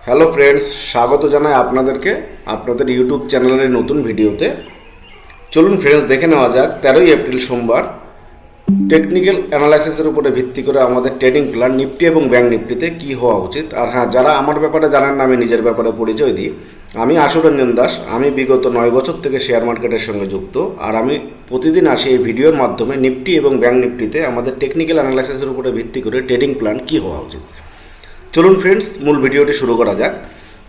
Hello friends, স্বাগত জানাই আপনাদেরকে আপনাদের ইউটিউব চ্যানেলের নতুন ভিডিওতে। চলুন ফ্রেন্ডস, দেখে নেওয়া যাক 13ই এপ্রিল সোমবার টেকনিক্যাল অ্যানালাইসিসের উপরে ভিত্তি করে আমাদের ট্রেডিং প্ল্যান নিফটি এবং ব্যাঙ্ক নিফটিতে কী হওয়া উচিত। আর হ্যাঁ, যারা আমার ব্যাপারে জানেন না, আমি নিজের ব্যাপারে পরিচয় দিই। আমি আশুরঞ্জন দাস। আমি বিগত 9 বছর থেকে শেয়ার মার্কেটের সঙ্গে যুক্ত। আর আমি প্রতিদিন আসি এই ভিডিওর মাধ্যমে নিফটি এবং ব্যাঙ্ক নিফটিতে আমাদের টেকনিক্যাল অ্যানালাইসিসের উপরে ভিত্তি করে ট্রেডিং প্ল্যান কী হওয়া উচিত। চলুন ফ্রেন্ডস, মূল ভিডিওটি শুরু করা যাক।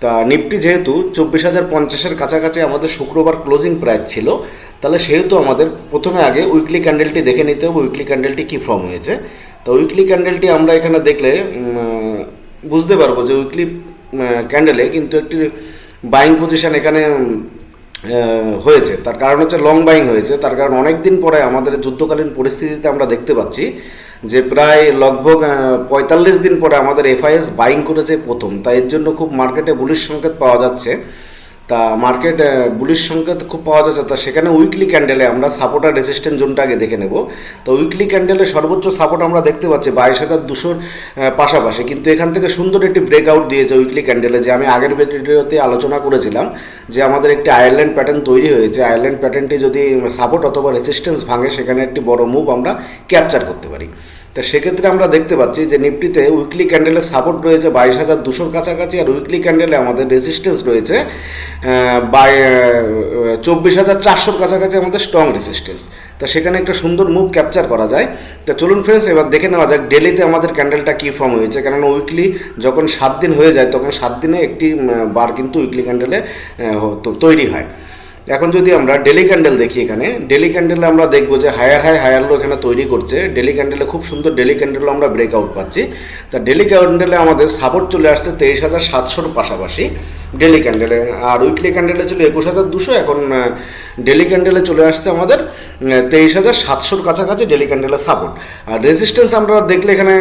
তা নিফটি যেহেতু 24,050-এর কাছাকাছি আমাদের শুক্রবার ক্লোজিং প্রাইস ছিল, তাহলে সেহেতু আমাদের প্রথমে আগে উইকলি ক্যান্ডেলটি দেখে নিতে হবে উইকলি ক্যান্ডেলটি কী ফর্ম হয়েছে। তো উইকলি ক্যান্ডেলটি আমরা এখানে দেখলে বুঝতে পারবো যে উইকলি ক্যান্ডেলে কিন্তু একটি বাইং পজিশন এখানে হয়েছে। তার কারণ হচ্ছে লং বাইং হয়েছে। তার কারণ অনেক দিন পরে আমাদের যুদ্ধকালীন পরিস্থিতিতে আমরা দেখতে পাচ্ছি যে প্রায় লগভগ 45 দিন পরে আমাদের এফআইএস বাইং করেছে প্রথম। তাই এর জন্য খুব মার্কেটে বুলিশ সংকেত পাওয়া যাচ্ছে। তা মার্কেট বুলিশ সংকেত খুব পাওয়া যাচ্ছে। তা সেখানে উইকলি ক্যান্ডেলে আমরা সাপোর্ট আর রেজিস্ট্যান্স জোনটা আগে দেখে নেব। তো উইকলি ক্যান্ডেলে সর্বোচ্চ সাপোর্ট আমরা দেখতে পাচ্ছি 22,200-র পাশাপাশি, কিন্তু এখান থেকে সুন্দর একটি ব্রেকআউট দিয়েছে উইকলি ক্যান্ডেলে, যে আমি আগের ভিডিওতে আলোচনা করেছিলাম যে আমাদের একটি আয়ারল্যান্ড প্যাটার্ন তৈরি হয়েছে। আয়ারল্যান্ড প্যাটার্নটি যদি সাপোর্ট অথবা রেজিস্ট্যান্স ভাঙে, সেখানে একটি বড় মুভ আমরা ক্যাপচার করতে পারি। তো সেক্ষেত্রে আমরা দেখতে পাচ্ছি যে নিফটিতে উইকলি ক্যান্ডেলের সাপোর্ট রয়েছে 22,200-র কাছাকাছি, আর উইকলি ক্যান্ডেলে আমাদের রেজিস্ট্যান্স রয়েছে 24,400-র কাছাকাছি আমাদের স্ট্রং রেজিস্ট্যান্স। তা সেখানে একটা সুন্দর মুভ ক্যাপচার করা যায়। তা চলুন ফ্রেন্ডস, এবার দেখে নেওয়া যাক ডেলিতে আমাদের ক্যান্ডেলটা কী ফর্ম হয়েছে। কেননা উইকলি যখন 7 দিন হয়ে যায়, তখন 7 দিনে একটি বার কিন্তু উইকলি ক্যান্ডেলে তৈরি হয়। এখন যদি আমরা ডেলি ক্যান্ডেল দেখি, এখানে ডেলি ক্যান্ডেলে আমরা দেখব যে হায়ার হাই হায়ার লো এখানে তৈরি করছে। ডেলি ক্যান্ডেলে খুব সুন্দর ডেলি ক্যান্ডেলও আমরা ব্রেকআউট পাচ্ছি। তা ডেলি ক্যান্ডেলে আমাদের সাপোর্ট চলে আসছে 23,700-র পাশাপাশি ডেলি ক্যান্ডেলে, আর উইকলি ক্যান্ডেলে ছিল 21,200। এখন ডেলি ক্যান্ডেলে চলে আসছে আমাদের 23,700-র কাছাকাছি ডেলি ক্যান্ডেলের সাপোর্ট। আর রেজিস্ট্যান্স আমরা দেখলে এখানে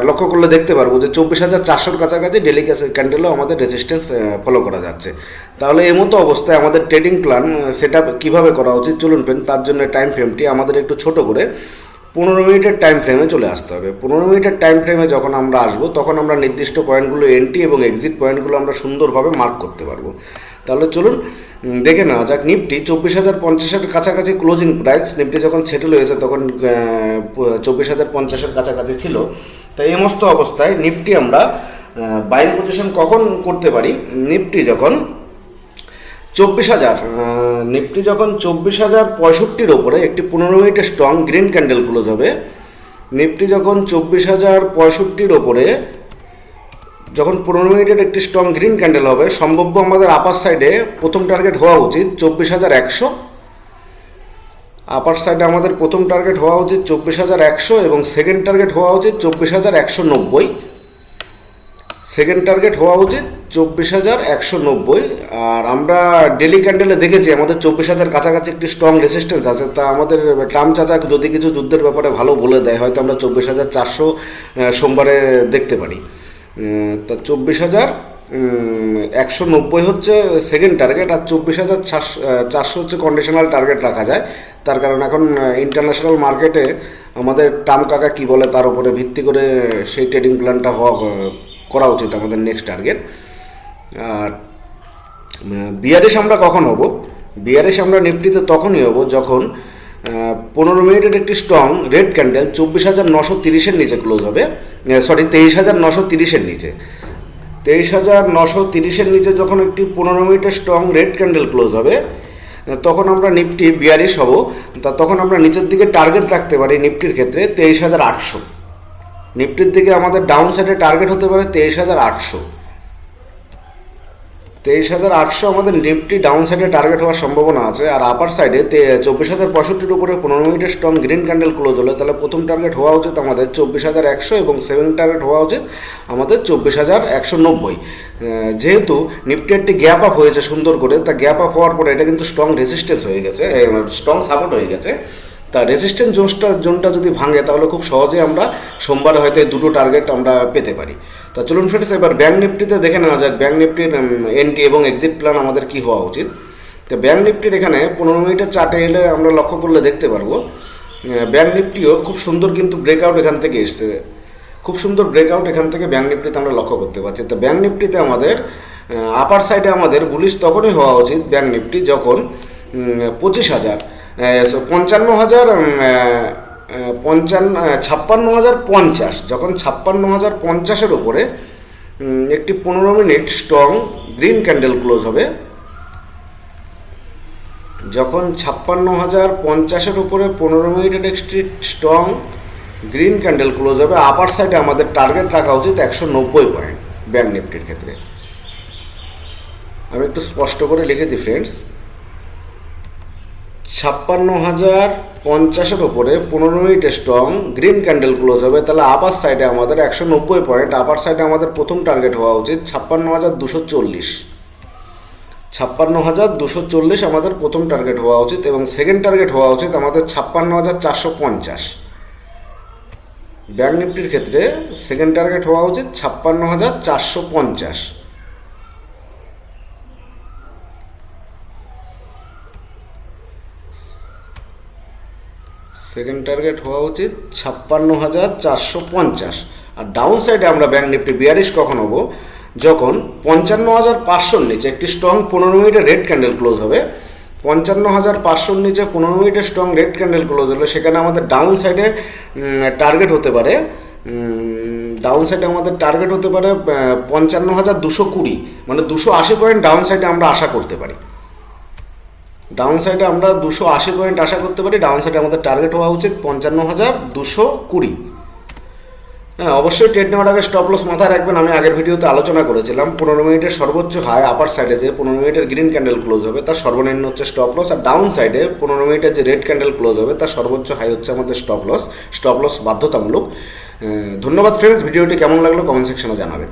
লক্ষ্য করলে দেখতে পারবো যে 24,400-র কাছাকাছি ডেলি ক্যান্ডেলেও আমাদের রেজিস্ট্যান্স ফলো করা যাচ্ছে। তাহলে এই মতো অবস্থায় আমাদের ট্রেডিং প্ল্যান সেটা কীভাবে করা উচিত, চলুন ফ্রেন্ড, তার জন্য টাইম ফ্রেমটি আমাদের একটু ছোট করে 15 মিনিটের টাইম ফ্রেমে চলে আসতে হবে। 15 মিনিটের টাইম ফ্রেমে যখন আমরা আসবো, তখন আমরা নির্দিষ্ট পয়েন্টগুলো এন্ট্রি এবং এক্সিট পয়েন্টগুলো আমরা সুন্দরভাবে মার্ক করতে পারবো। তাহলে চলুন দেখে নেওয়া যাক। নিফটি 24,050-এর কাছাকাছি ক্লোজিং প্রাইস, নিফটি যখন সেটেল হয়েছে তখন 24,050-এর কাছাকাছি ছিল। তাই এই মস্ত অবস্থায় নিফটি আমরা বাইং পজিশন কখন করতে পারি? নিফটি যখন 24,065-র ওপরে একটি 15 মিনিটের স্ট্রং গ্রিন ক্যান্ডেল ক্লোজ হবে। নিফটি যখন 24,065-র ওপরে যখন 15 মিনিটের একটি স্ট্রং গ্রিন ক্যান্ডেল হবে, সম্ভাব্য আমাদের আপার সাইডে প্রথম টার্গেট হওয়া উচিত 24,100। আপার সাইডে আমাদের প্রথম টার্গেট হওয়া উচিত 24,100 এবং সেকেন্ড টার্গেট হওয়া উচিত 24,190। সেকেন্ড টার্গেট হওয়া উচিত 24,190। আর আমরা ডেলি ক্যান্ডেলে দেখেছি আমাদের 24,000 কাছাকাছি একটি স্ট্রং রেজিস্ট্যান্স আছে। তা আমাদের ট্রাম্প চাচা যদি কিছু যুদ্ধের ব্যাপারে ভালো বলে দেয়, হয়তো আমরা 24,400 সোমবারে দেখতে পারি। তা 24,190 হচ্ছে সেকেন্ড টার্গেট, আর 24,400 হচ্ছে কন্ডিশনাল টার্গেট রাখা যায়। তার কারণ এখন ইন্টারন্যাশনাল মার্কেটে আমাদের ট্রাম্প কাকা কী বলে তার উপরে ভিত্তি করে সেই ট্রেডিং প্ল্যানটা করা উচিত আমাদের নেক্সট টার্গেট। আর বিয়ারিশ আমরা কখন হব? বিয়ারিশ আমরা নিফটিতে তখনই হব যখন 15 মিনিটের একটি স্ট্রং রেড ক্যান্ডেল 24,930-এর নিচে ক্লোজ হবে। 23,930-এর নিচে 23,930-এর নিচে যখন একটি 15 মিনিটের স্ট্রং রেড ক্যান্ডেল ক্লোজ হবে, তখন আমরা নিফটি বিয়ারিশ হব। তখন আমরা নিচের দিকে টার্গেট রাখতে পারি নিফটির ক্ষেত্রে 23,800। নিফটির দিকে আমাদের ডাউন সাইডে টার্গেট হতে পারে 23,800। 23,800 আমাদের নিফটি ডাউন সাইডে টার্গেট হওয়ার সম্ভাবনা আছে। আর আপার সাইডে 24,065-র উপরে 15 মিনিটের স্ট্রং গ্রিন ক্যান্ডেল ক্লোজ হলে তাহলে প্রথম টার্গেট হওয়া উচিত আমাদের 24,100 এবং সেকেন্ড টার্গেট হওয়া উচিত আমাদের 24,190। যেহেতু নিফটি একটি গ্যাপ আপ হয়েছে সুন্দর করে, তা গ্যাপ আপ হওয়ার পরে এটা কিন্তু স্ট্রং রেজিস্ট্যান্স হয়ে গেছে, স্ট্রং সাপোর্ট হয়ে গেছে। তা রেজিস্ট্যান্স জোনটা যদি ভাঙে, তাহলে খুব সহজে আমরা সোমবারে হয়তো এই দুটো টার্গেট আমরা পেতে পারি। তা চলুন ফ্রেন্ডস, এবার ব্যাঙ্ক নিফটিতে দেখে নেওয়া যাক ব্যাঙ্ক নিফটির এন্ট্রি এবং এক্সিট প্ল্যান আমাদের কী হওয়া উচিত। তো ব্যাঙ্ক নিফটির এখানে 15 মিনিটের চার্টে এলে আমরা লক্ষ্য করলে দেখতে পারবো ব্যাঙ্ক নিফটিও খুব সুন্দর কিন্তু ব্রেকআউট এখান থেকে এসছে। খুব সুন্দর ব্রেকআউট এখান থেকে ব্যাংক নিফটিতে আমরা লক্ষ্য করতে পারছি। তো ব্যাংক নিফটিতে আমাদের আপার সাইডে আমাদের বুলিশ তখনই হওয়া উচিত ব্যাংক নিফটি যখন 55,000 56,050, যখন 56,050-এর উপরে একটি 15 minute strong green candle close হবে। যখন 56,050-এর উপরে 15 মিনিটের একটি স্ট্রং গ্রিন ক্যান্ডেল ক্লোজ হবে, আপার সাইডে আমাদের টার্গেট রাখা উচিত 190 পয়েন্ট ব্যাংক নিফটির ক্ষেত্রে। আমি একটু স্পষ্ট করে লিখে দিই ফ্রেন্ডস, 56,050-এর উপরে 15 মিনিটে স্ট্রং গ্রিন ক্যান্ডেল ক্লোজ হবে, তাহলে আপার সাইডে আমাদের 190 পয়েন্ট। আপার সাইডে আমাদের প্রথম টার্গেট হওয়া উচিত 56,240। 56,240 আমাদের প্রথম টার্গেট হওয়া উচিত, এবং সেকেন্ড টার্গেট হওয়া উচিত আমাদের 56,450। ব্যাংক নিফটির ক্ষেত্রে সেকেন্ড টার্গেট হওয়া উচিত 56,450। সেকেন্ড টার্গেট হওয়া উচিত 56,450। আর ডাউন সাইডে আমরা ব্যাংক নিফটি বিয়ারিশ কখন হবো, যখন 55,500-র নিচে একটি স্ট্রং 15 মিনিটের রেড ক্যান্ডেল ক্লোজ হবে। 55,500-র নিচে 15 মিনিটের স্ট্রং রেড ক্যান্ডেল ক্লোজ হলে সেখানে আমাদের ডাউন সাইডে টার্গেট হতে পারে 55,220, মানে 280 পয়েন্ট ডাউন সাইডে আমরা আশা করতে পারি। ডাউন সাইডে আমরা 280 পয়েন্ট আশা করতে পারি। ডাউন সাইডে আমাদের টার্গেট হওয়া উচিত 55,220। হ্যাঁ, অবশ্যই ট্রেড নেওয়ার আগে স্টপ লস মাথায় রাখবেন। আমি আগের ভিডিওতে আলোচনা করেছিলাম 15 মিনিটের সর্বোচ্চ হাই আপার সাইডে যে 15 মিনিটের গ্রিন ক্যান্ডেল ক্লোজ হবে তার সর্বনিম্ন হচ্ছে স্টপ লস, আর ডাউন সাইডে 15 মিনিটের যে রেড ক্যান্ডেল ক্লোজ হবে তার সর্বোচ্চ হাই হচ্ছে আমাদের স্টপ লস। স্টপ লস বাধ্যতামূলক। ধন্যবাদ ফ্রেন্ডস, ভিডিওটি কেমন লাগলো কমেন্ট সেকশনে জানাবেন।